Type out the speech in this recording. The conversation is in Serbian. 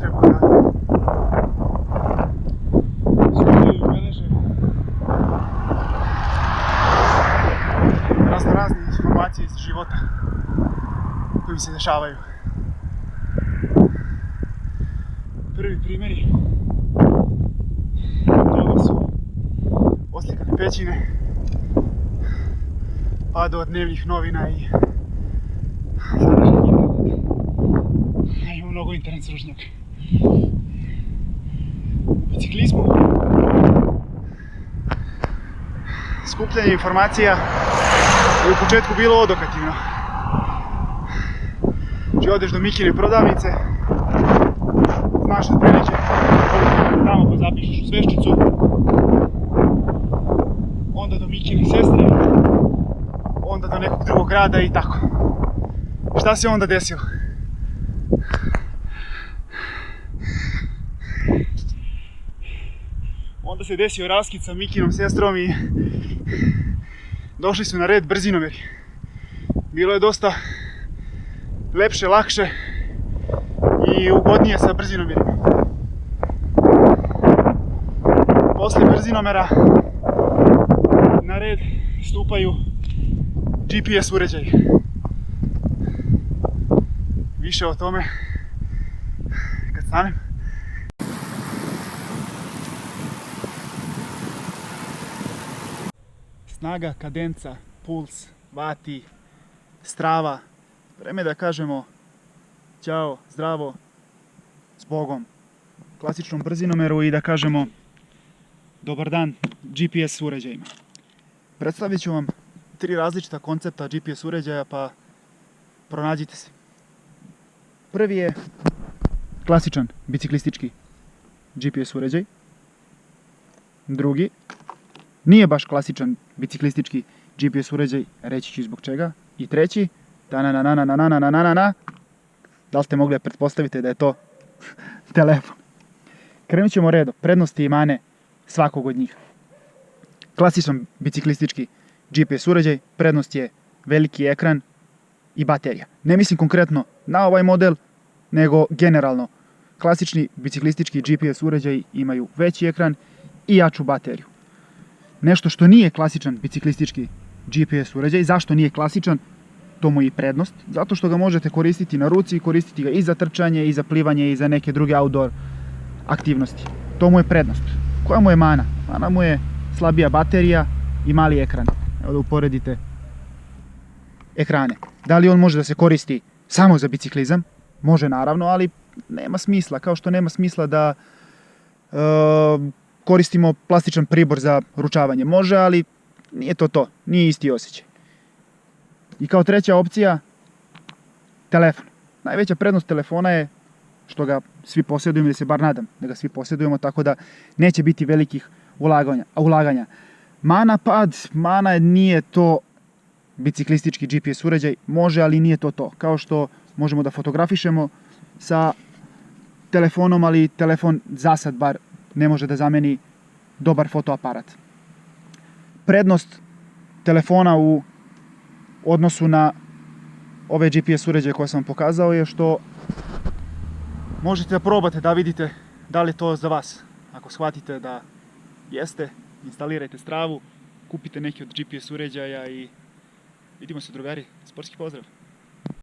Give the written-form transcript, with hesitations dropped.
treba raditi. Skupljaju, beleže razne informacije iz života koji mi se dešavaju. Prvi primjeri toga su oslikane pećine, pa do dnevnih novina i sadašnjeg interneta. Ima mnogo internet stručnjaka. U biciklizmu skupljanje informacija je u početku bilo odokativno. Znači odeš do Mikine prodavnice, znaš otprilike tamo pa zapišeš u sveščicu, onda do Mikine sestre, onda do nekog drugog grada i tako. Šta se onda desilo? Onda se desio raskid sa Mikinom sestrom i došli su na red brzinomeri. Bilo je dosta lepše, lakše i ugodnije sa brzinomerima. Posle brzinomera na red stupaju GPS uređaji. Više o tome kad stanem. Snaga, kadenca, puls, vati, strava. Vreme da kažemo ćao, zdravo, s Bogom klasičnom brzinomeru i da kažemo dobar dan GPS uređajima. Predstavit ću vam 3 različita koncepta GPS uređaja, pa pronađite se. Prvi je klasičan biciklistički GPS uređaj. Drugi nije baš klasičan biciklistički GPS uređaj, reći ću zbog čega. I treći, da li ste mogli da pretpostavite da je to telefon. Krenut ćemo redom, prednosti i mane svakog od njih. Klasičan biciklistički GPS uređaj, prednost je veliki ekran i baterija. Ne mislim konkretno na ovaj model, nego generalno. Klasični biciklistički GPS uređaji imaju veći ekran i jaču bateriju. Nešto što nije klasičan biciklistički GPS uređaj, zašto nije klasičan? To mu je i prednost, zato što ga možete koristiti na ruci i koristiti ga i za trčanje, i za plivanje, i za neke druge outdoor aktivnosti. To mu je prednost. Koja mu je mana? Mana mu je slabija baterija i mali ekran. Evo da uporedite ekrane. Da li on može da se koristi samo za biciklizam? Može naravno, ali nema smisla. Kao što nema smisla da koristimo plastičan pribor za ručavanje. Može, ali nije to to. Nije isti osjećaj. I kao treća opcija, telefon. Najveća prednost telefona je što ga svi posjedujemo, ili se bar nadam da ga svi posjedujemo, tako da neće biti velikih ulaganja. Mana pad, mana nije to biciklistički GPS uređaj, može, ali nije to to. Kao što možemo da fotografišemo sa telefonom, ali telefon za sad bar ne može da zameni dobar fotoaparat. Prednost telefona u odnosu na ove GPS uređaje koje sam vam pokazao je što možete da probate da vidite da li je to za vas. Ako shvatite da jeste, instalirajte Stravu, kupite neki od GPS uređaja i vidimo se drugari. Sportski pozdrav!